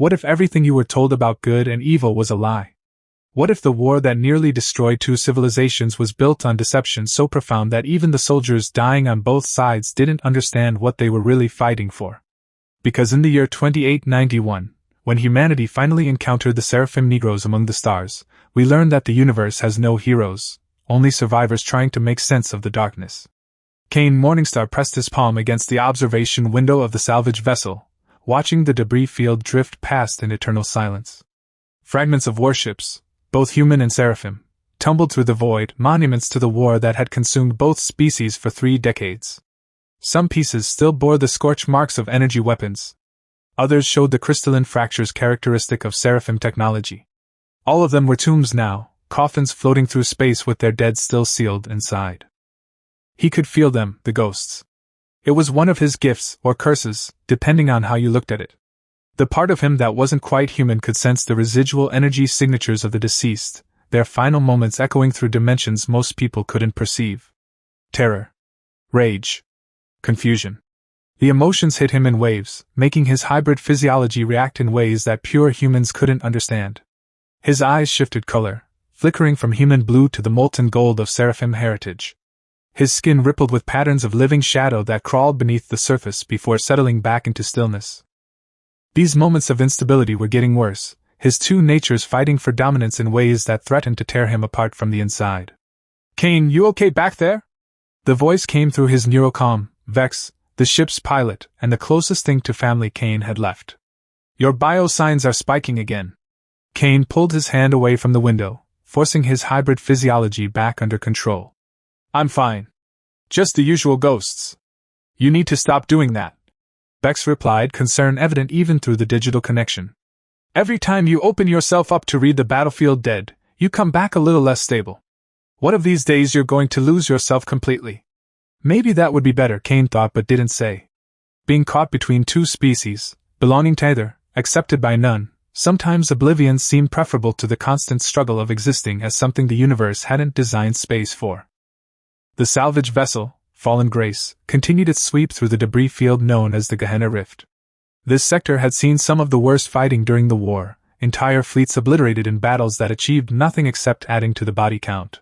What if everything you were told about good and evil was a lie? What if the war that nearly destroyed two civilizations was built on deception so profound that even the soldiers dying on both sides didn't understand what they were really fighting for? Because in the year 2891, when humanity finally encountered the seraphim Negroes among the stars, we learned that the universe has no heroes, only survivors trying to make sense of the darkness. Cain Morningstar pressed his palm against the observation window of the salvage vessel, watching the debris field drift past in eternal silence. Fragments of warships, both human and seraphim, tumbled through the void, monuments to the war that had consumed both species for 3 decades. Some pieces still bore the scorch marks of energy weapons. Others showed the crystalline fractures characteristic of seraphim technology. All of them were tombs now, coffins floating through space with their dead still sealed inside. He could feel them, the ghosts. It was one of his gifts, or curses, depending on how you looked at it. The part of him that wasn't quite human could sense the residual energy signatures of the deceased, their final moments echoing through dimensions most people couldn't perceive. Terror. Rage. Confusion. The emotions hit him in waves, making his hybrid physiology react in ways that pure humans couldn't understand. His eyes shifted color, flickering from human blue to the molten gold of seraphim heritage. His skin rippled with patterns of living shadow that crawled beneath the surface before settling back into stillness. These moments of instability were getting worse, his two natures fighting for dominance in ways that threatened to tear him apart from the inside. "Cain, you okay back there?" The voice came through his neurocom, Vex, the ship's pilot, and the closest thing to family Cain had left. "Your biosigns are spiking again." Cain pulled his hand away from the window, forcing his hybrid physiology back under control. "I'm fine. Just the usual ghosts." "You need to stop doing that," Vex replied, concern evident even through the digital connection. "Every time you open yourself up to read the battlefield dead, you come back a little less stable. What of these days you're going to lose yourself completely?" Maybe that would be better, Cain thought but didn't say. Being caught between two species, belonging to either, accepted by none, sometimes oblivion seemed preferable to the constant struggle of existing as something the universe hadn't designed space for. The salvage vessel, Fallen Grace, continued its sweep through the debris field known as the Gehenna Rift. This sector had seen some of the worst fighting during the war, entire fleets obliterated in battles that achieved nothing except adding to the body count.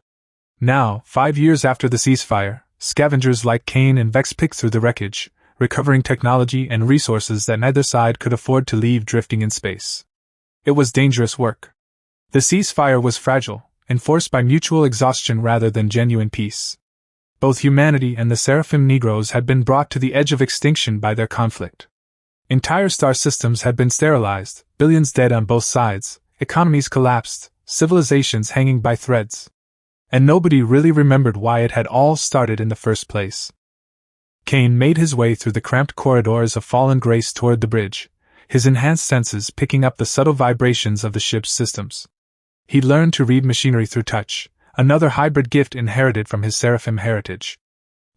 Now, 5 years after the ceasefire, scavengers like Cain and Vex picked through the wreckage, recovering technology and resources that neither side could afford to leave drifting in space. It was dangerous work. The ceasefire was fragile, enforced by mutual exhaustion rather than genuine peace. Both humanity and the seraphim Negroes had been brought to the edge of extinction by their conflict. Entire star systems had been sterilized, billions dead on both sides, economies collapsed, civilizations hanging by threads. And nobody really remembered why it had all started in the first place. Cain made his way through the cramped corridors of Fallen Grace toward the bridge, his enhanced senses picking up the subtle vibrations of the ship's systems. He learned to read machinery through touch, another hybrid gift inherited from his seraphim heritage.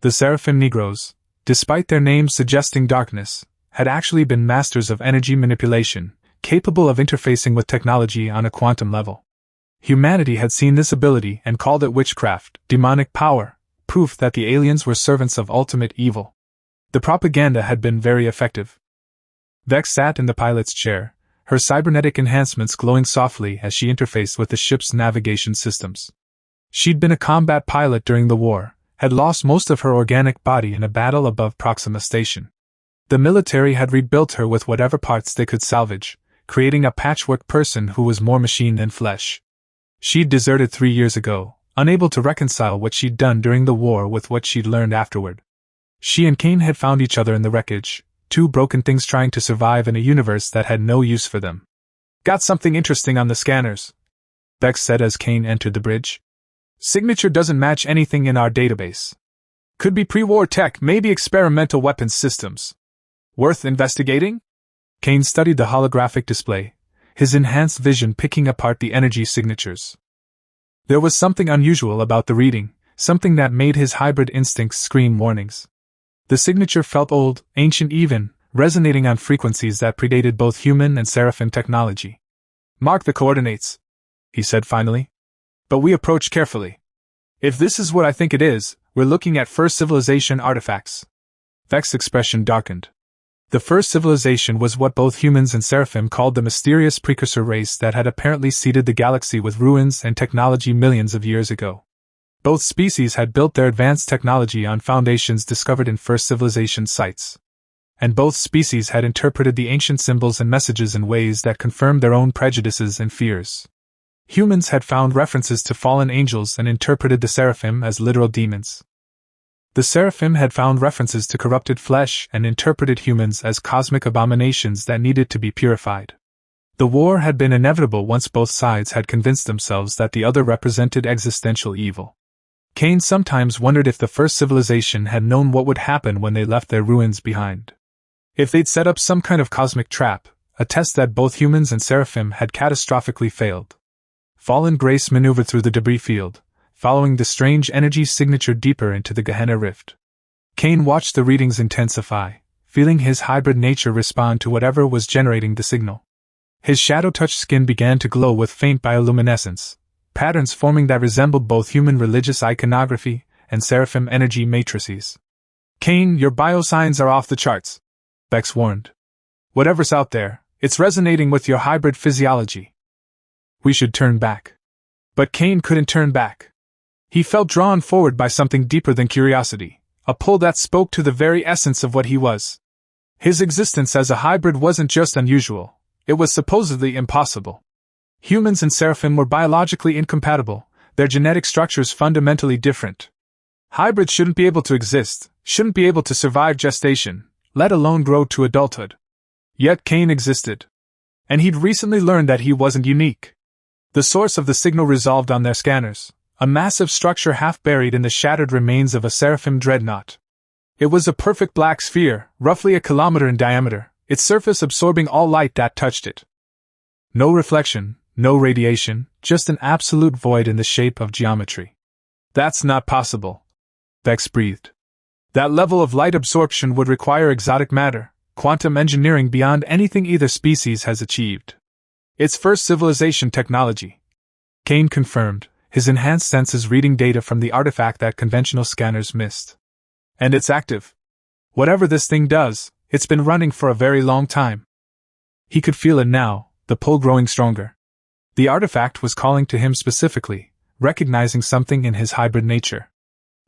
The seraphim Negroes, despite their names suggesting darkness, had actually been masters of energy manipulation, capable of interfacing with technology on a quantum level. Humanity had seen this ability and called it witchcraft, demonic power, proof that the aliens were servants of ultimate evil. The propaganda had been very effective. Vex sat in the pilot's chair, her cybernetic enhancements glowing softly as she interfaced with the ship's navigation systems. She'd been a combat pilot during the war, had lost most of her organic body in a battle above Proxima Station. The military had rebuilt her with whatever parts they could salvage, creating a patchwork person who was more machine than flesh. She'd deserted 3 years ago, unable to reconcile what she'd done during the war with what she'd learned afterward. She and Cain had found each other in the wreckage, two broken things trying to survive in a universe that had no use for them. "Got something interesting on the scanners," Vex said as Cain entered the bridge. "Signature doesn't match anything in our database. Could be pre-war tech, maybe experimental weapons systems. Worth investigating?" Cain studied the holographic display, his enhanced vision picking apart the energy signatures. There was something unusual about the reading, something that made his hybrid instincts scream warnings. The signature felt old, ancient even, resonating on frequencies that predated both human and seraphim technology. "Mark the coordinates," he said finally. "But we approach carefully. If this is what I think it is, we're looking at first civilization artifacts." Vex's expression darkened. The first civilization was what both humans and seraphim called the mysterious precursor race that had apparently seeded the galaxy with ruins and technology millions of years ago. Both species had built their advanced technology on foundations discovered in first civilization sites. And both species had interpreted the ancient symbols and messages in ways that confirmed their own prejudices and fears. Humans had found references to fallen angels and interpreted the seraphim as literal demons. The seraphim had found references to corrupted flesh and interpreted humans as cosmic abominations that needed to be purified. The war had been inevitable once both sides had convinced themselves that the other represented existential evil. Cain sometimes wondered if the first civilization had known what would happen when they left their ruins behind. If they'd set up some kind of cosmic trap, a test that both humans and seraphim had catastrophically failed. Fallen grace maneuvered through the debris field, following the strange energy signature deeper into the Gehenna rift. Cain watched the readings intensify, feeling his hybrid nature respond to whatever was generating the signal. His shadow-touched skin began to glow with faint bioluminescence, patterns forming that resembled both human religious iconography and seraphim energy matrices. "Cain, your biosigns are off the charts," Vex warned. "Whatever's out there, it's resonating with your hybrid physiology. We should turn back." But Cain couldn't turn back. He felt drawn forward by something deeper than curiosity, a pull that spoke to the very essence of what he was. His existence as a hybrid wasn't just unusual, it was supposedly impossible. Humans and seraphim were biologically incompatible, their genetic structures fundamentally different. Hybrids shouldn't be able to exist, shouldn't be able to survive gestation, let alone grow to adulthood. Yet Cain existed. And he'd recently learned that he wasn't unique. The source of the signal resolved on their scanners, a massive structure half buried in the shattered remains of a seraphim dreadnought. It was a perfect black sphere, roughly a kilometer in diameter, its surface absorbing all light that touched it. No reflection, no radiation, just an absolute void in the shape of geometry. "That's not possible," Vex breathed. "That level of light absorption would require exotic matter, quantum engineering beyond anything either species has achieved. It's first civilization technology." Cain confirmed, his enhanced senses reading data from the artifact that conventional scanners missed. "And it's active. Whatever this thing does, it's been running for a very long time." He could feel it now, the pull growing stronger. The artifact was calling to him specifically, recognizing something in his hybrid nature.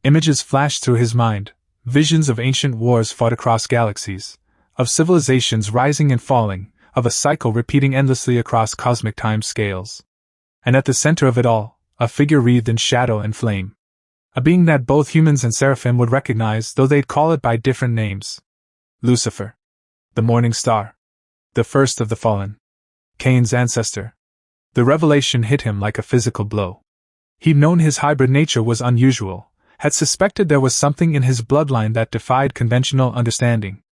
Images flashed through his mind, visions of ancient wars fought across galaxies, of civilizations rising and falling, of a cycle repeating endlessly across cosmic time scales. And at the center of it all, a figure wreathed in shadow and flame. A being that both humans and seraphim would recognize, though they'd call it by different names. Lucifer. The Morningstar. The first of the fallen. Cain's ancestor. The revelation hit him like a physical blow. He'd known his hybrid nature was unusual, had suspected there was something in his bloodline that defied conventional understanding.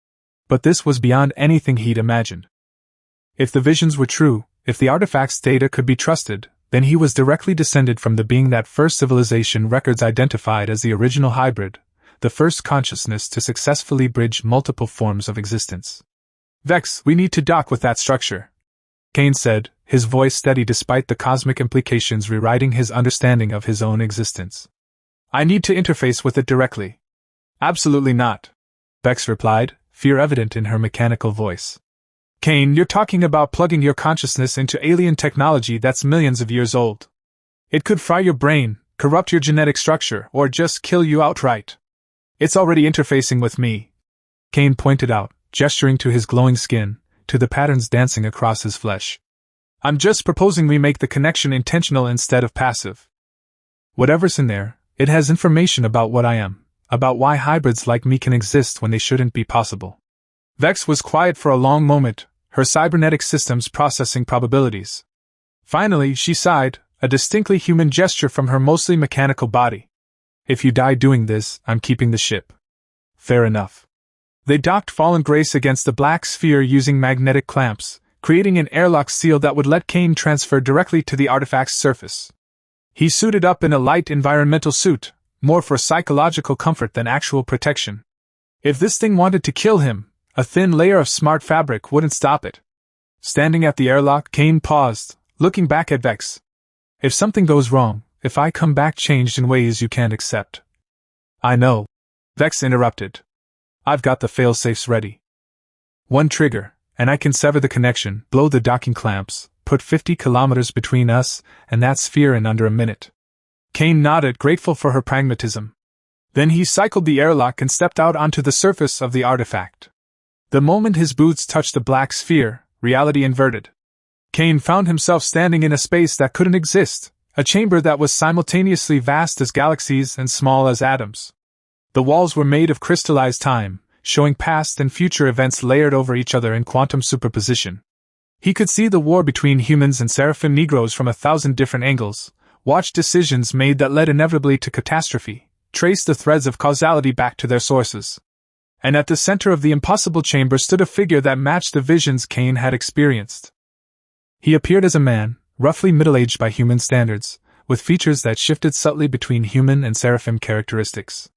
But this was beyond anything he'd imagined. If the visions were true, if the artifact's data could be trusted, then he was directly descended from the being that first civilization records identified as the original hybrid, the first consciousness to successfully bridge multiple forms of existence. "Vex, we need to dock with that structure," Cain said, his voice steady despite the cosmic implications rewriting his understanding of his own existence. "I need to interface with it directly." "Absolutely not," Vex replied, fear evident in her mechanical voice. "Cain, you're talking about plugging your consciousness into alien technology that's millions of years old. It could fry your brain, corrupt your genetic structure, or just kill you outright. It's already interfacing with me," Cain pointed out, gesturing to his glowing skin, to the patterns dancing across his flesh. "I'm just proposing we make the connection intentional instead of passive. Whatever's in there, it has information about what I am, about why hybrids like me can exist when they shouldn't be possible." Vex was quiet for a long moment, her cybernetic systems processing probabilities. Finally, she sighed, a distinctly human gesture from her mostly mechanical body. "If you die doing this, I'm keeping the ship." "Fair enough." They docked Fallen Grace against the black sphere using magnetic clamps, creating an airlock seal that would let Cain transfer directly to the artifact's surface. He suited up in a light environmental suit, more for psychological comfort than actual protection. If this thing wanted to kill him, a thin layer of smart fabric wouldn't stop it. Standing at the airlock, Cain paused, looking back at Vex. "If something goes wrong, if I come back changed in ways you can't accept." "I know," Vex interrupted. "I've got the fail-safes ready." One trigger, and I can sever the connection, blow the docking clamps, put 50 kilometers between us and that sphere in under a minute. Cain nodded, grateful for her pragmatism. Then he cycled the airlock and stepped out onto the surface of the artifact. The moment his boots touched the black sphere, reality inverted. Cain found himself standing in a space that couldn't exist, a chamber that was simultaneously vast as galaxies and small as atoms. The walls were made of crystallized time, showing past and future events layered over each other in quantum superposition. He could see the war between humans and Seraphim Negroes from 1,000 different angles, watch decisions made that led inevitably to catastrophe, trace the threads of causality back to their sources. And at the center of the impossible chamber stood a figure that matched the visions Cain had experienced. He appeared as a man, roughly middle-aged by human standards, with features that shifted subtly between human and Seraphim characteristics.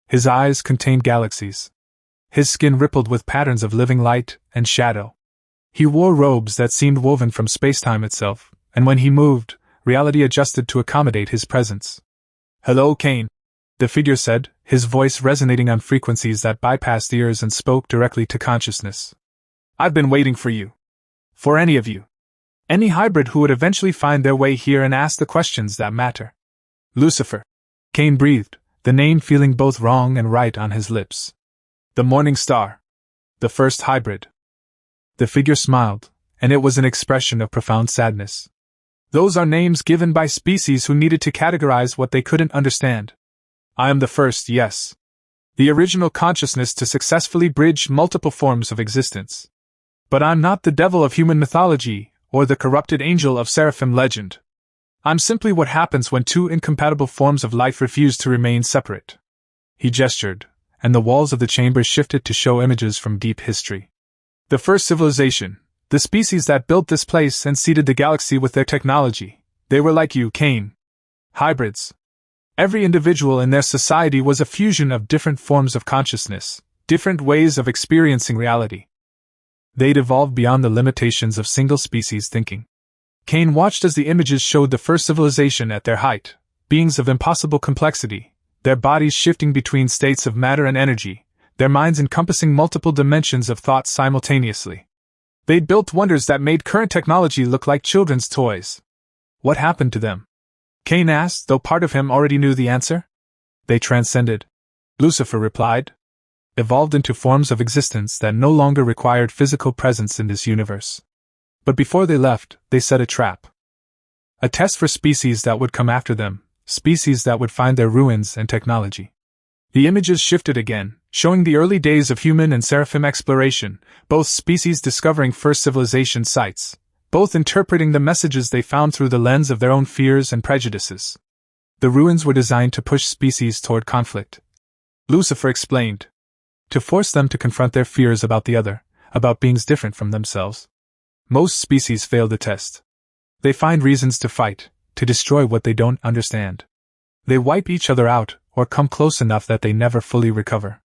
His eyes contained galaxies. His skin rippled with patterns of living light and shadow. He wore robes that seemed woven from space-time itself, and when he moved, reality adjusted to accommodate his presence. "Hello, Cain," the figure said, his voice resonating on frequencies that bypassed ears and spoke directly to consciousness. "I've been waiting for you. For any of you. Any hybrid who would eventually find their way here and ask the questions that matter." "Lucifer," Cain breathed, the name feeling both wrong and right on his lips. "The Morningstar. The first hybrid." The figure smiled, and it was an expression of profound sadness. "Those are names given by species who needed to categorize what they couldn't understand. I am the first, yes. The original consciousness to successfully bridge multiple forms of existence. But I'm not the devil of human mythology, or the corrupted angel of Seraphim legend. I'm simply what happens when two incompatible forms of life refuse to remain separate." He gestured, and the walls of the chamber shifted to show images from deep history. The first civilization, the species that built this place and seeded the galaxy with their technology, they were like you, Cain. Hybrids. Every individual in their society was a fusion of different forms of consciousness, different ways of experiencing reality. They'd evolved beyond the limitations of single-species thinking. Cain watched as the images showed the first civilization at their height, beings of impossible complexity, their bodies shifting between states of matter and energy, their minds encompassing multiple dimensions of thought simultaneously. They'd built wonders that made current technology look like children's toys. What happened to them? Cain asked, though part of him already knew the answer. They transcended, Lucifer replied. Evolved into forms of existence that no longer required physical presence in this universe. But before they left, they set a trap. A test for species that would come after them, species that would find their ruins and technology. The images shifted again, showing the early days of human and Seraphim exploration, both species discovering first civilization sites, both interpreting the messages they found through the lens of their own fears and prejudices. The ruins were designed to push species toward conflict. Lucifer explained. To force them to confront their fears about the other, about beings different from themselves. Most species fail the test. They find reasons to fight, to destroy what they don't understand. They wipe each other out, or come close enough that they never fully recover.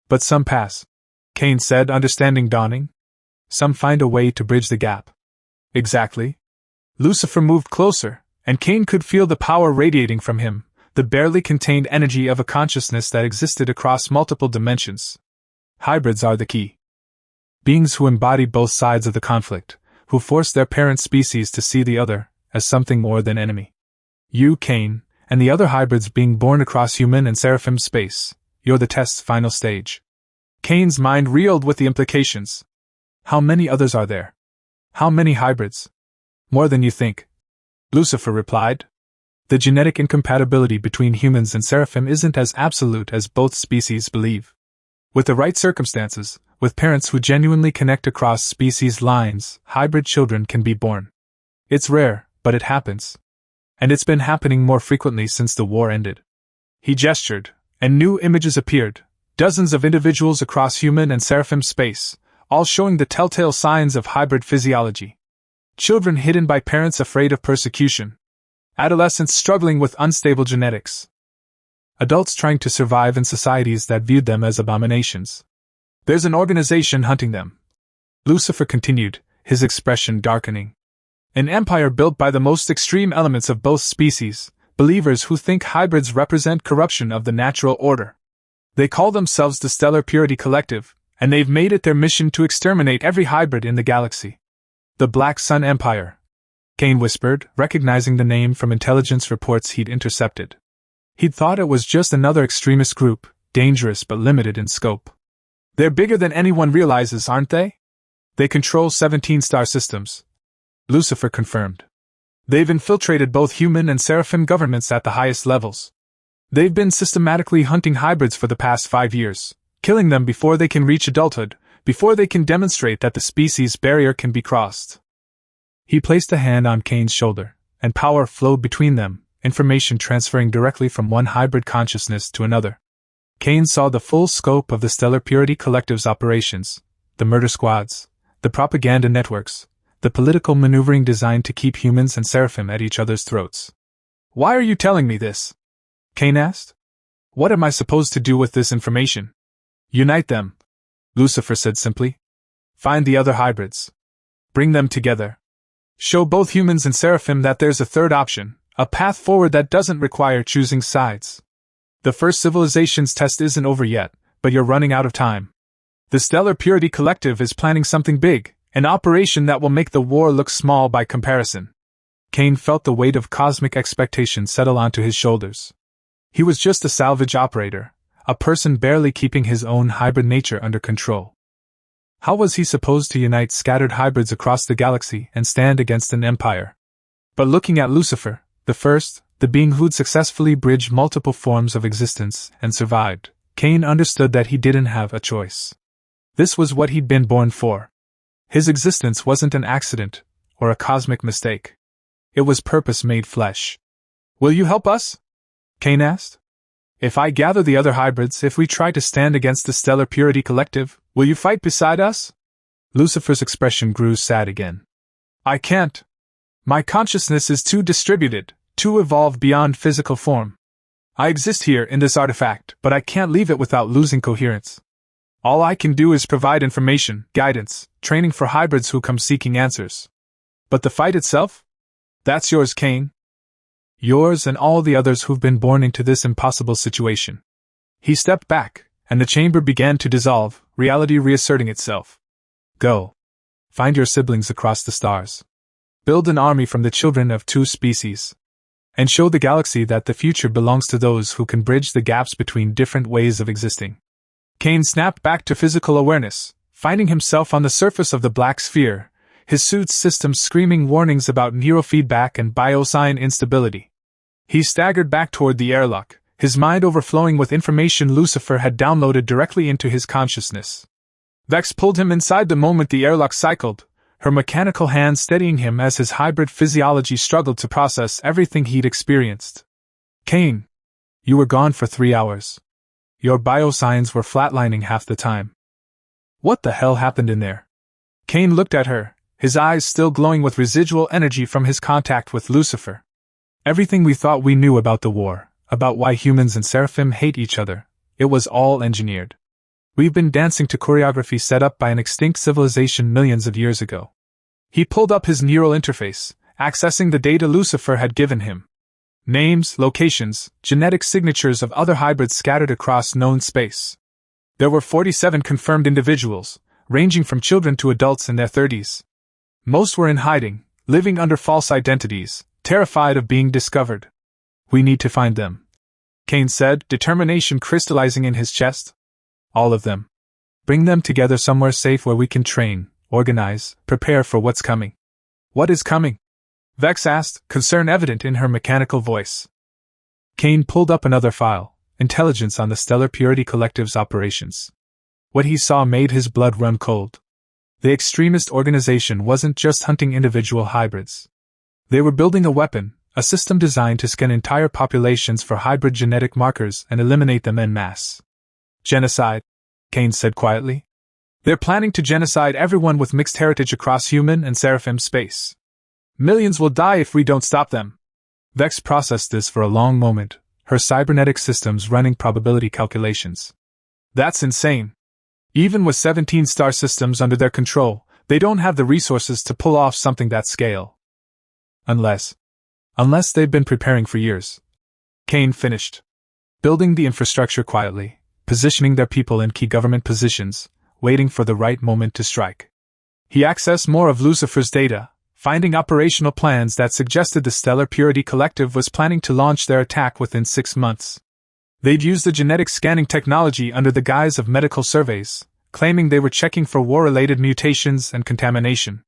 But some pass, Cain said, understanding dawning. Some find a way to bridge the gap. Exactly. Lucifer moved closer, and Cain could feel the power radiating from him, the barely contained energy of a consciousness that existed across multiple dimensions. Hybrids are the key. Beings who embody both sides of the conflict, who force their parent species to see the other as something more than enemy. You, Cain, and the other hybrids being born across human and Seraphim space, you're the test's final stage. Cain's mind reeled with the implications. How many others are there? How many hybrids? More than you think, Lucifer replied. The genetic incompatibility between humans and Seraphim isn't as absolute as both species believe. With the right circumstances, with parents who genuinely connect across species lines, hybrid children can be born. It's rare, but it happens. And it's been happening more frequently since the war ended. He gestured, and new images appeared, dozens of individuals across human and Seraphim space, all showing the telltale signs of hybrid physiology. Children hidden by parents afraid of persecution. Adolescents struggling with unstable genetics. Adults trying to survive in societies that viewed them as abominations. There's an organization hunting them. Lucifer continued, his expression darkening. An empire built by the most extreme elements of both species, believers who think hybrids represent corruption of the natural order. They call themselves the Stellar Purity Collective, And they've made it their mission to exterminate every hybrid in the galaxy. The Black Sun Empire, Cain whispered, recognizing the name from intelligence reports he'd intercepted. He'd thought it was just another extremist group, dangerous but limited in scope. They're bigger than anyone realizes, aren't they? They control 17 star systems, Lucifer confirmed. They've infiltrated both human and seraphim governments at the highest levels. They've been systematically hunting hybrids for the past 5 years, killing them before they can reach adulthood, before they can demonstrate that the species barrier can be crossed. He placed a hand on Cain's shoulder, and power flowed between them, information transferring directly from one hybrid consciousness to another. Cain saw the full scope of the Stellar Purity Collective's operations, the murder squads, the propaganda networks, the political maneuvering designed to keep humans and seraphim at each other's throats. Why are you telling me this? Cain asked. What am I supposed to do with this information? Unite them, Lucifer said simply. Find the other hybrids. Bring them together. Show both humans and seraphim that there's a third option, a path forward that doesn't require choosing sides. The first civilization's test isn't over yet, but you're running out of time. The Stellar Purity Collective is planning something big, an operation that will make the war look small by comparison. Cain felt the weight of cosmic expectation settle onto his shoulders. He was just a salvage operator, a person barely keeping his own hybrid nature under control. How was he supposed to unite scattered hybrids across the galaxy and stand against an empire? But looking at Lucifer, the being who'd successfully bridged multiple forms of existence and survived, Cain understood that he didn't have a choice. This was what he'd been born for. His existence wasn't an accident or a cosmic mistake. It was purpose made flesh. Will you help us? Cain asked. If I gather the other hybrids, if we try to stand against the Stellar Purity Collective, will you fight beside us? Lucifer's expression grew sad again. I can't. My consciousness is too distributed, too evolved beyond physical form. I exist here in this artifact, but I can't leave it without losing coherence. All I can do is provide information, guidance, training for hybrids who come seeking answers. But the fight itself? That's yours, Cain. Yours and all the others who've been born into this impossible situation. He stepped back, and the chamber began to dissolve, reality reasserting itself. Go. Find your siblings across the stars. Build an army from the children of two species. And show the galaxy that the future belongs to those who can bridge the gaps between different ways of existing. Cain snapped back to physical awareness, finding himself on the surface of the black sphere, his suit's systems screaming warnings about neurofeedback and biosign instability. He staggered back toward the airlock, his mind overflowing with information Lucifer had downloaded directly into his consciousness. Vex pulled him inside the moment the airlock cycled, her mechanical hand steadying him as his hybrid physiology struggled to process everything he'd experienced. Cain, you were gone for 3 hours. Your biosigns were flatlining half the time. What the hell happened in there? Cain looked at her, his eyes still glowing with residual energy from his contact with Lucifer. Everything we thought we knew about the war, about why humans and seraphim hate each other, it was all engineered. We've been dancing to choreography set up by an extinct civilization millions of years ago. He pulled up his neural interface, accessing the data Lucifer had given him. Names, locations, genetic signatures of other hybrids scattered across known space. There were 47 confirmed individuals, ranging from children to adults in their 30s. Most were in hiding, living under false identities, terrified of being discovered. We need to find them, Cain said, determination crystallizing in his chest. All of them. Bring them together somewhere safe where we can train, organize, prepare for what's coming. What is coming? Vex asked, concern evident in her mechanical voice. Cain pulled up another file, intelligence on the Stellar Purity Collective's operations. What he saw made his blood run cold. The extremist organization wasn't just hunting individual hybrids. They were building a weapon, a system designed to scan entire populations for hybrid genetic markers and eliminate them en masse. Genocide, Cain said quietly. They're planning to genocide everyone with mixed heritage across human and seraphim space. Millions will die if we don't stop them. Vex processed this for a long moment, her cybernetic systems running probability calculations. That's insane. Even with 17 star systems under their control, they don't have the resources to pull off something that scale. Unless they've been preparing for years. Cain finished. Building the infrastructure quietly, positioning their people in key government positions, waiting for the right moment to strike. He accessed more of Lucifer's data, finding operational plans that suggested the Stellar Purity Collective was planning to launch their attack within 6 months. They'd used the genetic scanning technology under the guise of medical surveys, claiming they were checking for war-related mutations and contamination.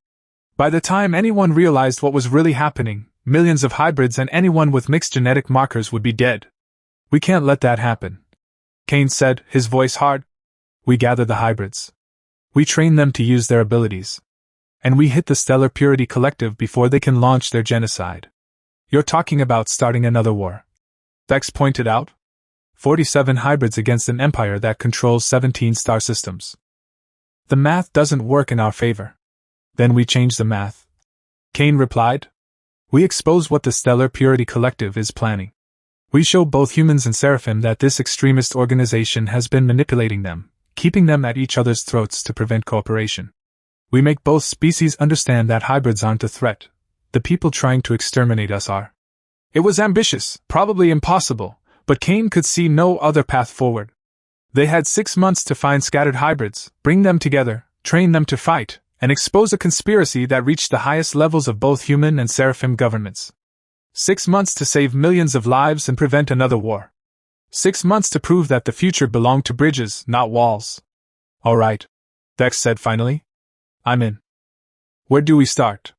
By the time anyone realized what was really happening, millions of hybrids and anyone with mixed genetic markers would be dead. "We can't let that happen," Cain said, his voice hard. "We gather the hybrids. We train them to use their abilities. And we hit the Stellar Purity Collective before they can launch their genocide." "You're talking about starting another war," Vex pointed out. 47 hybrids against an empire that controls 17 star systems. "The math doesn't work in our favor." "Then we change the math," Cain replied. "We expose what the Stellar Purity Collective is planning. We show both humans and seraphim that this extremist organization has been manipulating them, keeping them at each other's throats to prevent cooperation. We make both species understand that hybrids aren't a threat. The people trying to exterminate us are." It was ambitious, probably impossible, but Cain could see no other path forward. They had 6 months to find scattered hybrids, bring them together, train them to fight, and expose a conspiracy that reached the highest levels of both human and seraphim governments. 6 months to save millions of lives and prevent another war. 6 months to prove that the future belonged to bridges, not walls. "All right," Vex said finally. "I'm in. Where do we start?"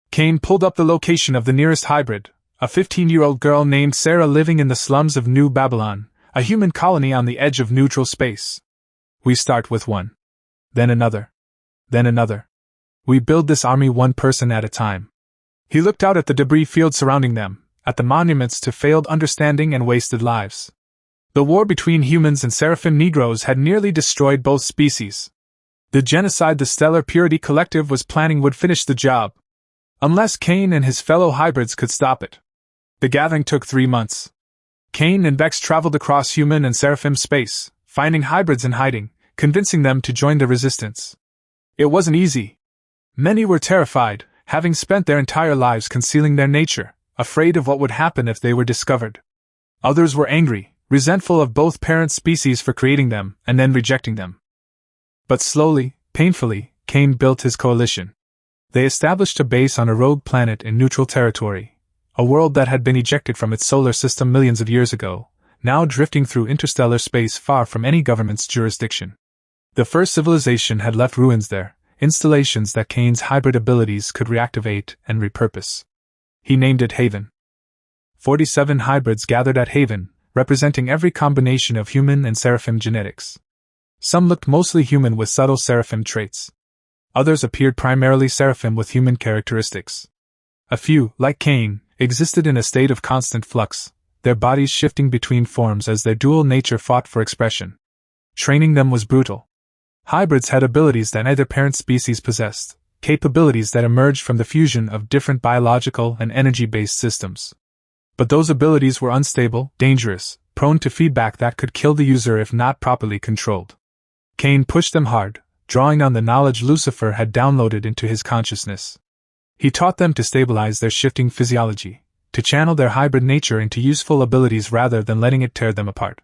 Cain pulled up the location of the nearest hybrid, a 15-year-old girl named Sarah living in the slums of New Babylon, a human colony on the edge of neutral space. "We start with one. Then another. Then another. We build this army one person at a time." He looked out at the debris field surrounding them, at the monuments to failed understanding and wasted lives. The war between humans and seraphim Negroes had nearly destroyed both species. The genocide the Stellar Purity Collective was planning would finish the job, unless Cain and his fellow hybrids could stop it. The gathering took 3 months. Cain and Vex traveled across human and seraphim space, finding hybrids in hiding, convincing them to join the resistance. It wasn't easy. Many were terrified, having spent their entire lives concealing their nature, afraid of what would happen if they were discovered. Others were angry, resentful of both parent species for creating them and then rejecting them. But slowly, painfully, Cain built his coalition. They established a base on a rogue planet in neutral territory, a world that had been ejected from its solar system millions of years ago, now drifting through interstellar space far from any government's jurisdiction. The first civilization had left ruins there, installations that Cain's hybrid abilities could reactivate and repurpose. He named it Haven. 47 hybrids gathered at Haven, representing every combination of human and seraphim genetics. Some looked mostly human with subtle seraphim traits. Others appeared primarily seraphim with human characteristics. A few, like Cain, existed in a state of constant flux, their bodies shifting between forms as their dual nature fought for expression. Training them was brutal. Hybrids had abilities that neither parent species possessed, capabilities that emerged from the fusion of different biological and energy-based systems. But those abilities were unstable, dangerous, prone to feedback that could kill the user if not properly controlled. Cain pushed them hard, drawing on the knowledge Lucifer had downloaded into his consciousness. He taught them to stabilize their shifting physiology, to channel their hybrid nature into useful abilities rather than letting it tear them apart.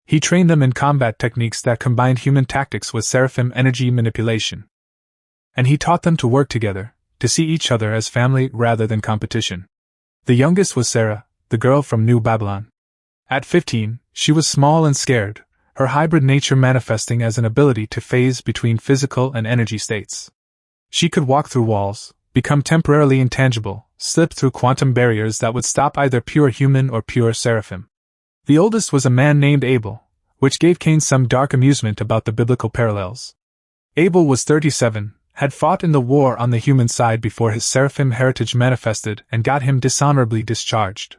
He trained them in combat techniques that combined human tactics with seraphim energy manipulation. And he taught them to work together, to see each other as family rather than competition. The youngest was Sarah, the girl from New Babylon. At 15, she was small and scared, her hybrid nature manifesting as an ability to phase between physical and energy states. She could walk through walls, become temporarily intangible, slip through quantum barriers that would stop either pure human or pure seraphim. The oldest was a man named Abel, which gave Cain some dark amusement about the biblical parallels. Abel was 37, had fought in the war on the human side before his seraphim heritage manifested and got him dishonorably discharged.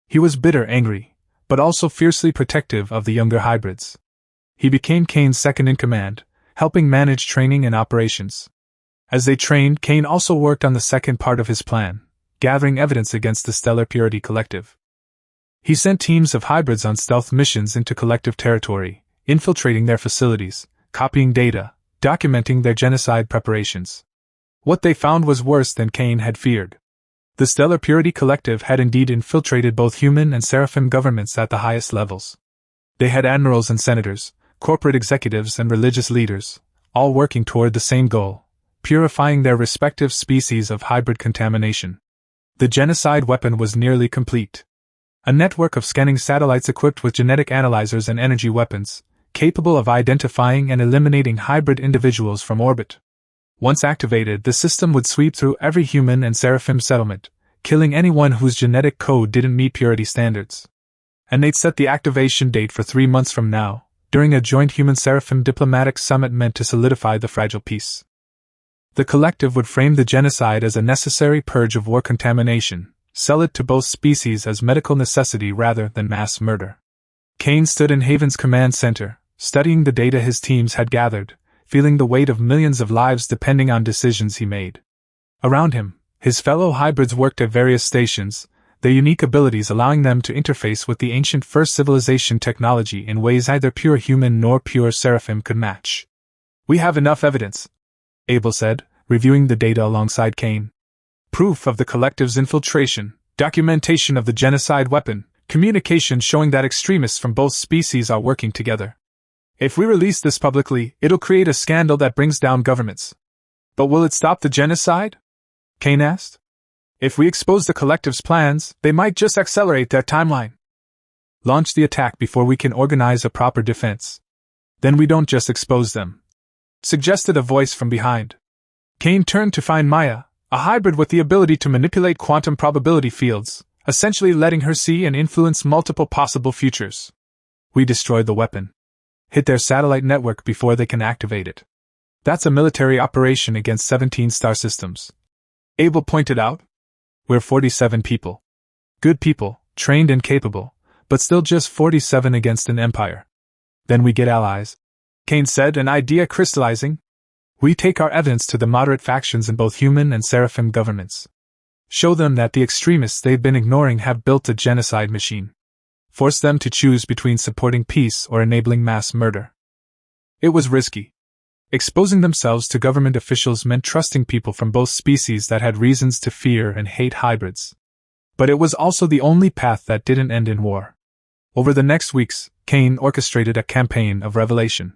He was bitter, angry, but also fiercely protective of the younger hybrids. He became Cain's second-in-command, helping manage training and operations. As they trained, Cain also worked on the second part of his plan, gathering evidence against the Stellar Purity Collective. He sent teams of hybrids on stealth missions into collective territory, infiltrating their facilities, copying data, documenting their genocide preparations. What they found was worse than Cain had feared. The Stellar Purity Collective had indeed infiltrated both human and seraphim governments at the highest levels. They had admirals and senators, corporate executives and religious leaders, all working toward the same goal, purifying their respective species of hybrid contamination. The genocide weapon was nearly complete. A network of scanning satellites equipped with genetic analyzers and energy weapons, capable of identifying and eliminating hybrid individuals from orbit. Once activated, the system would sweep through every human and seraphim settlement, killing anyone whose genetic code didn't meet purity standards. And they'd set the activation date for 3 months from now, during a joint human-seraphim diplomatic summit meant to solidify the fragile peace. The collective would frame the genocide as a necessary purge of war contamination, sell it to both species as medical necessity rather than mass murder. Cain stood in Haven's command center, studying the data his teams had gathered, feeling the weight of millions of lives depending on decisions he made. Around him, his fellow hybrids worked at various stations, their unique abilities allowing them to interface with the ancient first civilization technology in ways neither pure human nor pure seraphim could match. "We have enough evidence," Abel said, reviewing the data alongside Cain. "Proof of the collective's infiltration, documentation of the genocide weapon, communication showing that extremists from both species are working together. If we release this publicly, it'll create a scandal that brings down governments." "But will it stop the genocide?" Cain asked. "If we expose the collective's plans, they might just accelerate their timeline. Launch the attack before we can organize a proper defense. Then we don't just expose them," suggested a voice from behind. Cain turned to find Maya, a hybrid with the ability to manipulate quantum probability fields, essentially letting her see and influence multiple possible futures. "We destroyed the weapon. Hit their satellite network before they can activate it. That's a military operation against 17 star systems," Abel pointed out. "We're 47 people. Good people, trained and capable, but still just 47 against an empire. Then we get allies," Cain said, an idea crystallizing. "We take our evidence to the moderate factions in both human and seraphim governments. Show them that the extremists they've been ignoring have built a genocide machine. Force them to choose between supporting peace or enabling mass murder." It was risky. Exposing themselves to government officials meant trusting people from both species that had reasons to fear and hate hybrids. But it was also the only path that didn't end in war. Over the next weeks, Cain orchestrated a campaign of revelation.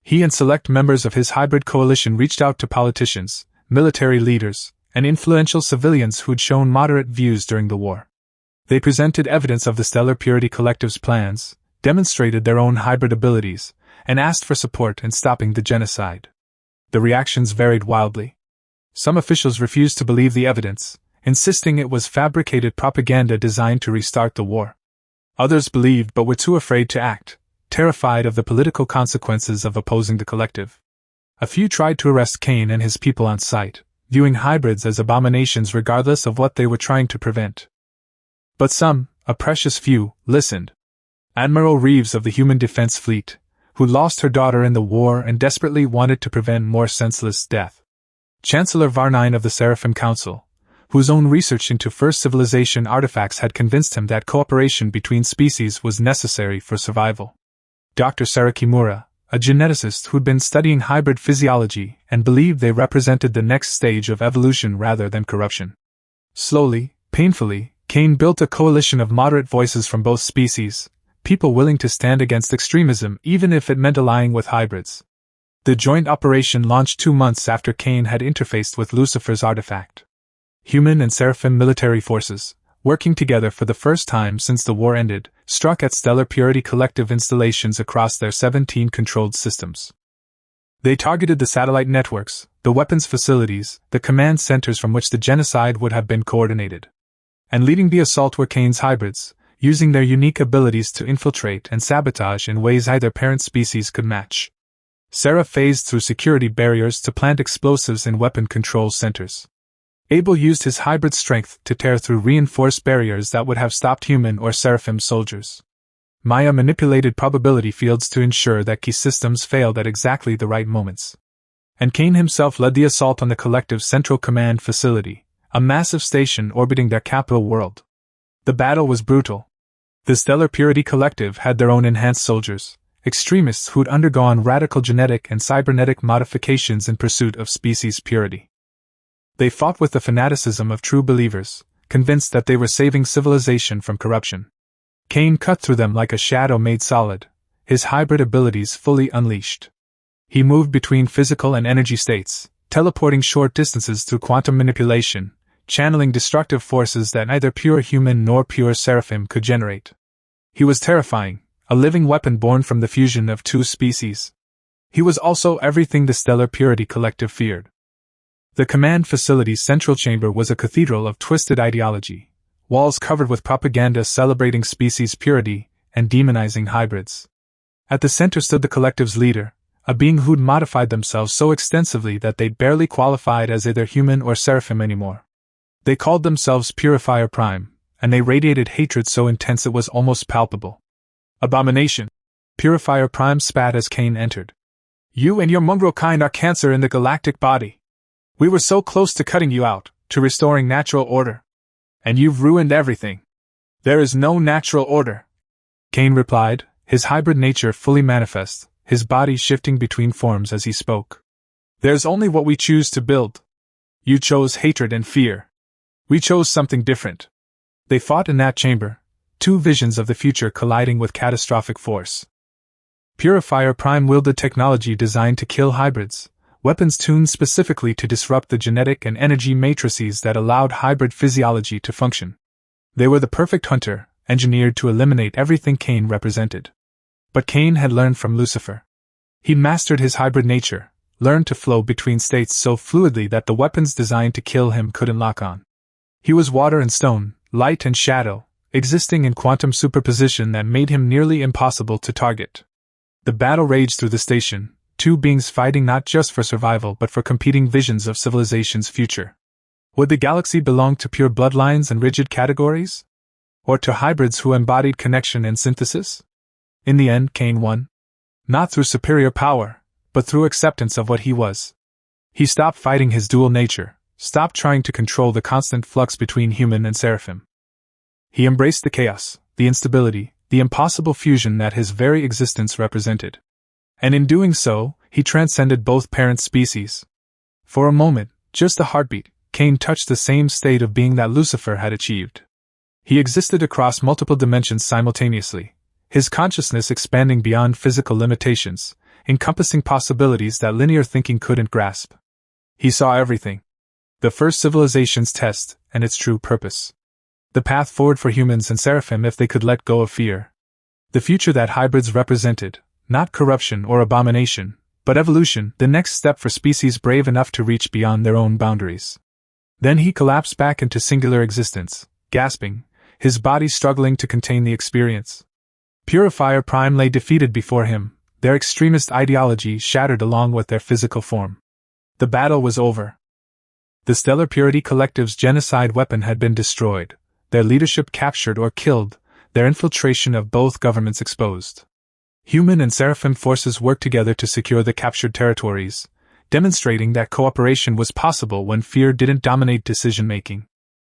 He and select members of his hybrid coalition reached out to politicians, military leaders, and influential civilians who'd shown moderate views during the war. They presented evidence of the Stellar Purity Collective's plans, demonstrated their own hybrid abilities, and asked for support in stopping the genocide. The reactions varied wildly. Some officials refused to believe the evidence, insisting it was fabricated propaganda designed to restart the war. Others believed but were too afraid to act, terrified of the political consequences of opposing the collective. A few tried to arrest Cain and his people on sight, viewing hybrids as abominations regardless of what they were trying to prevent. But some, a precious few, listened. Admiral Reeves of the Human Defense Fleet, who lost her daughter in the war and desperately wanted to prevent more senseless death. Chancellor Varnine of the Seraphim Council, whose own research into first civilization artifacts had convinced him that cooperation between species was necessary for survival. Dr. Sarah Kimura, a geneticist who'd been studying hybrid physiology and believed they represented the next stage of evolution rather than corruption. Slowly, painfully, Cain built a coalition of moderate voices from both species, people willing to stand against extremism even if it meant allying with hybrids. The joint operation launched 2 months after Cain had interfaced with Lucifer's artifact. Human and Seraphim military forces, working together for the first time since the war ended, struck at Stellar Purity Collective installations across their 17 controlled systems. They targeted the satellite networks, the weapons facilities, the command centers from which the genocide would have been coordinated. And leading the assault were Cain's hybrids, using their unique abilities to infiltrate and sabotage in ways either parent species could match. Sarah phased through security barriers to plant explosives in weapon control centers. Abel used his hybrid strength to tear through reinforced barriers that would have stopped human or seraphim soldiers. Maya manipulated probability fields to ensure that key systems failed at exactly the right moments. And Cain himself led the assault on the collective's central command facility, a massive station orbiting their capital world. The battle was brutal. The Stellar Purity Collective had their own enhanced soldiers, extremists who'd undergone radical genetic and cybernetic modifications in pursuit of species purity. They fought with the fanaticism of true believers, convinced that they were saving civilization from corruption. Cain cut through them like a shadow made solid, his hybrid abilities fully unleashed. He moved between physical and energy states, teleporting short distances through quantum manipulation, channeling destructive forces that neither pure human nor pure seraphim could generate. He was terrifying, a living weapon born from the fusion of two species. He was also everything the Stellar Purity Collective feared. The command facility's central chamber was a cathedral of twisted ideology, walls covered with propaganda celebrating species purity and demonizing hybrids. At the center stood the collective's leader, a being who'd modified themselves so extensively that they'd barely qualified as either human or seraphim anymore. They called themselves Purifier Prime, and they radiated hatred so intense it was almost palpable. Abomination! Purifier Prime spat as Cain entered. You and your mongrel kind are cancer in the galactic body. We were so close to cutting you out, to restoring natural order. And you've ruined everything. There is no natural order. Cain replied, his hybrid nature fully manifest, his body shifting between forms as he spoke. There's only what we choose to build. You chose hatred and fear. We chose something different. They fought in that chamber, two visions of the future colliding with catastrophic force. Purifier Prime wielded technology designed to kill hybrids, weapons tuned specifically to disrupt the genetic and energy matrices that allowed hybrid physiology to function. They were the perfect hunter, engineered to eliminate everything Cain represented. But Cain had learned from Lucifer. He mastered his hybrid nature, learned to flow between states so fluidly that the weapons designed to kill him couldn't lock on. He was water and stone, light and shadow, existing in quantum superposition that made him nearly impossible to target. The battle raged through the station, two beings fighting not just for survival but for competing visions of civilization's future. Would the galaxy belong to pure bloodlines and rigid categories? Or to hybrids who embodied connection and synthesis? In the end, Cain won. Not through superior power, but through acceptance of what he was. He stopped fighting his dual nature, stopped trying to control the constant flux between human and seraphim. He embraced the chaos, the instability, the impossible fusion that his very existence represented. And in doing so, he transcended both parent species. For a moment, just a heartbeat, Cain touched the same state of being that Lucifer had achieved. He existed across multiple dimensions simultaneously, his consciousness expanding beyond physical limitations, encompassing possibilities that linear thinking couldn't grasp. He saw everything. The first civilization's test, and its true purpose. The path forward for humans and seraphim if they could let go of fear. The future that hybrids represented, not corruption or abomination, but evolution, the next step for species brave enough to reach beyond their own boundaries. Then he collapsed back into singular existence, gasping, his body struggling to contain the experience. Purifier Prime lay defeated before him, their extremist ideology shattered along with their physical form. The battle was over. The Stellar Purity Collective's genocide weapon had been destroyed, their leadership captured or killed, their infiltration of both governments exposed. Human and seraphim forces worked together to secure the captured territories, demonstrating that cooperation was possible when fear didn't dominate decision-making.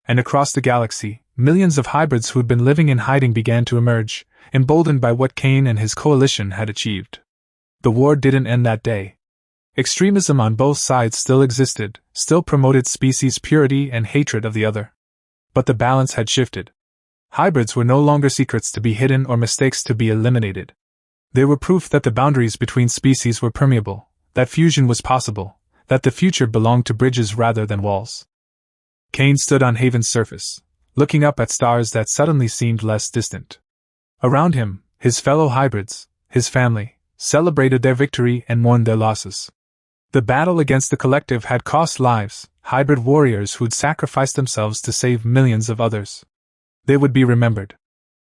And across the galaxy, millions of hybrids who'd been living in hiding began to emerge, emboldened by what Cain and his coalition had achieved. The war didn't end that day. Extremism on both sides still existed, still promoted species purity and hatred of the other. But the balance had shifted. Hybrids were no longer secrets to be hidden or mistakes to be eliminated. They were proof that the boundaries between species were permeable, that fusion was possible, that the future belonged to bridges rather than walls. Cain stood on Haven's surface, looking up at stars that suddenly seemed less distant. Around him, his fellow hybrids, his family, celebrated their victory and mourned their losses. The battle against the collective had cost lives, hybrid warriors who'd sacrificed themselves to save millions of others. They would be remembered.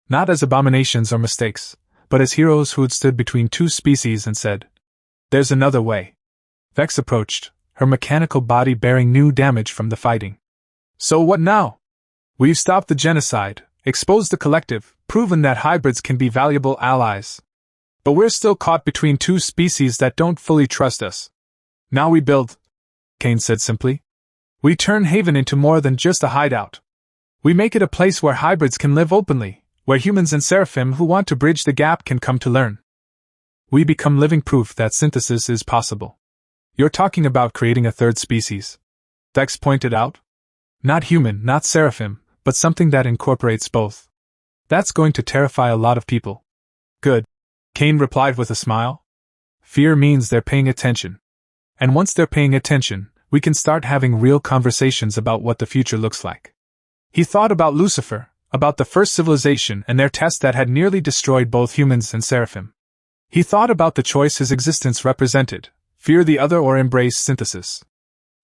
Not as abominations or mistakes, but as heroes who'd stood between two species and said, "There's another way." Vex approached, her mechanical body bearing new damage from the fighting. "So what now? We've stopped the genocide, exposed the collective, proven that hybrids can be valuable allies. But we're still caught between two species that don't fully trust us. Now we build," Cain said simply. "We turn Haven into more than just a hideout. We make it a place where hybrids can live openly, where humans and seraphim who want to bridge the gap can come to learn. We become living proof that synthesis is possible." "You're talking about creating a third species," Vex pointed out. "Not human, not seraphim, but something that incorporates both. That's going to terrify a lot of people." "Good," Cain replied with a smile. fear means they're paying attention. And once they're paying attention, we can start having real conversations about what the future looks like. He thought about Lucifer, about the first civilization and their test that had nearly destroyed both humans and seraphim. He thought about the choice his existence represented: fear the other or embrace synthesis.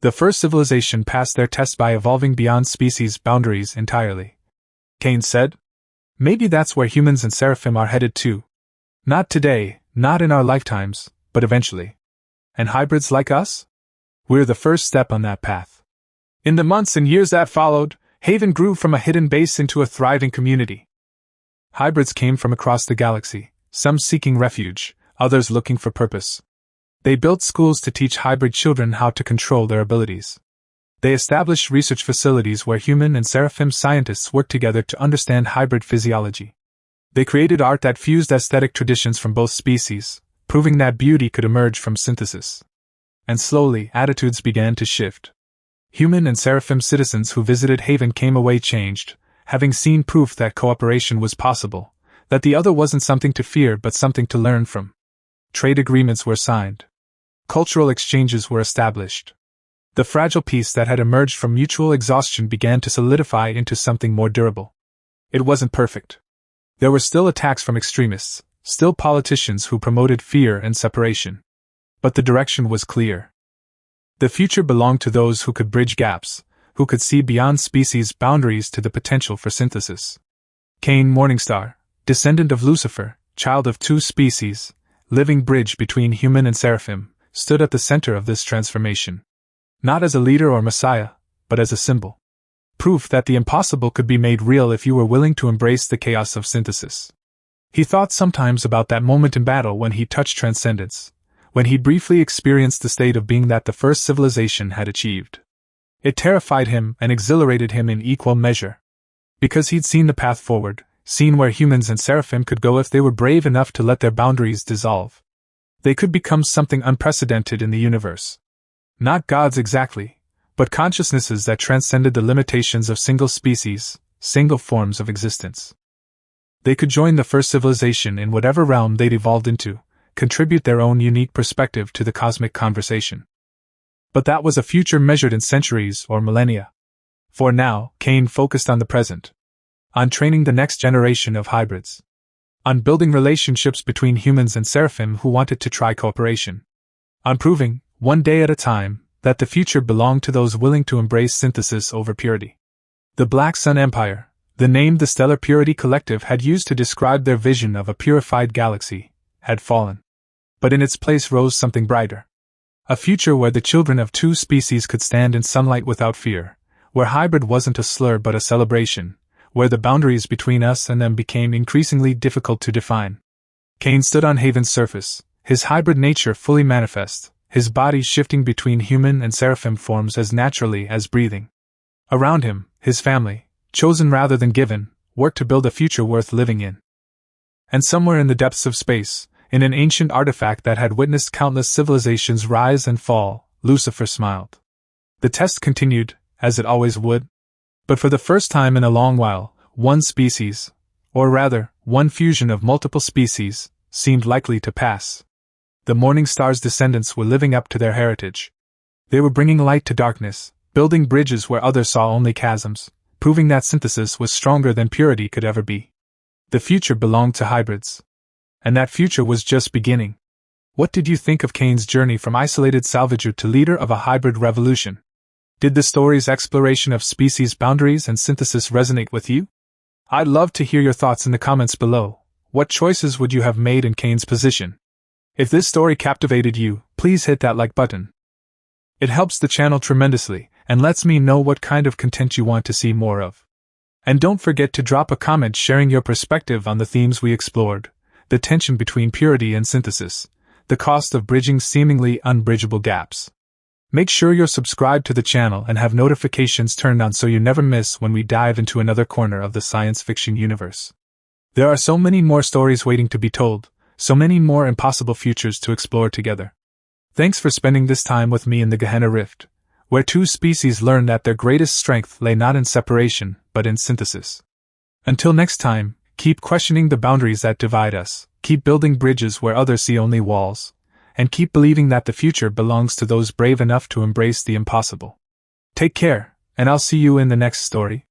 The first civilization passed their test by evolving beyond species boundaries entirely. Cain said, "Maybe that's where humans and seraphim are headed too. Not today, not in our lifetimes, but eventually. And hybrids like us? We're the first step on that path." In the months and years that followed, Haven grew from a hidden base into a thriving community. Hybrids came from across the galaxy, some seeking refuge, others looking for purpose. They built schools to teach hybrid children how to control their abilities. They established research facilities where human and seraphim scientists worked together to understand hybrid physiology. They created art that fused aesthetic traditions from both species, proving that beauty could emerge from synthesis. And slowly, attitudes began to shift. Human and seraphim citizens who visited Haven came away changed, having seen proof that cooperation was possible, that the other wasn't something to fear but something to learn from. Trade agreements were signed. Cultural exchanges were established. The fragile peace that had emerged from mutual exhaustion began to solidify into something more durable. It wasn't perfect. There were still attacks from extremists, still politicians who promoted fear and separation. But the direction was clear. The future belonged to those who could bridge gaps, who could see beyond species boundaries to the potential for synthesis. Cain Morningstar, descendant of Lucifer, child of two species, living bridge between human and seraphim, stood at the center of this transformation. Not as a leader or messiah, but as a symbol. Proof that the impossible could be made real if you were willing to embrace the chaos of synthesis. He thought sometimes about that moment in battle when he touched transcendence, when he briefly experienced the state of being that the first civilization had achieved. It terrified him and exhilarated him in equal measure. Because he'd seen the path forward, seen where humans and seraphim could go if they were brave enough to let their boundaries dissolve. They could become something unprecedented in the universe. Not gods exactly, but consciousnesses that transcended the limitations of single species, single forms of existence. They could join the first civilization in whatever realm they'd evolved into, contribute their own unique perspective to the cosmic conversation. But that was a future measured in centuries or millennia. For now, Cain focused on the present. On training the next generation of hybrids. On building relationships between humans and seraphim who wanted to try cooperation. On proving, one day at a time, that the future belonged to those willing to embrace synthesis over purity. The Black Sun Empire, the name the Stellar Purity Collective had used to describe their vision of a purified galaxy, had fallen. But in its place rose something brighter. A future where the children of two species could stand in sunlight without fear, where hybrid wasn't a slur but a celebration, where the boundaries between us and them became increasingly difficult to define. Cain stood on Haven's surface, his hybrid nature fully manifest, his body shifting between human and seraphim forms as naturally as breathing. Around him, his family, chosen rather than given, worked to build a future worth living in. And somewhere in the depths of space, in an ancient artifact that had witnessed countless civilizations rise and fall, Lucifer smiled. The test continued, as it always would. But for the first time in a long while, one species, or rather, one fusion of multiple species, seemed likely to pass. The Morningstar's descendants were living up to their heritage. They were bringing light to darkness, building bridges where others saw only chasms, proving that synthesis was stronger than purity could ever be. The future belonged to hybrids. And that future was just beginning. What did you think of Cain's journey from isolated salvager to leader of a hybrid revolution? Did the story's exploration of species boundaries and synthesis resonate with you? I'd love to hear your thoughts in the comments below. What choices would you have made in Cain's position? If this story captivated you, please hit that like button. It helps the channel tremendously, and lets me know what kind of content you want to see more of. And don't forget to drop a comment sharing your perspective on the themes we explored, the tension between purity and synthesis, the cost of bridging seemingly unbridgeable gaps. Make sure you're subscribed to the channel and have notifications turned on so you never miss when we dive into another corner of the science fiction universe. There are so many more stories waiting to be told, so many more impossible futures to explore together. Thanks for spending this time with me in the Gehenna Rift, where two species learn that their greatest strength lay not in separation, but in synthesis. Until next time, keep questioning the boundaries that divide us, keep building bridges where others see only walls, and keep believing that the future belongs to those brave enough to embrace the impossible. Take care, and I'll see you in the next story.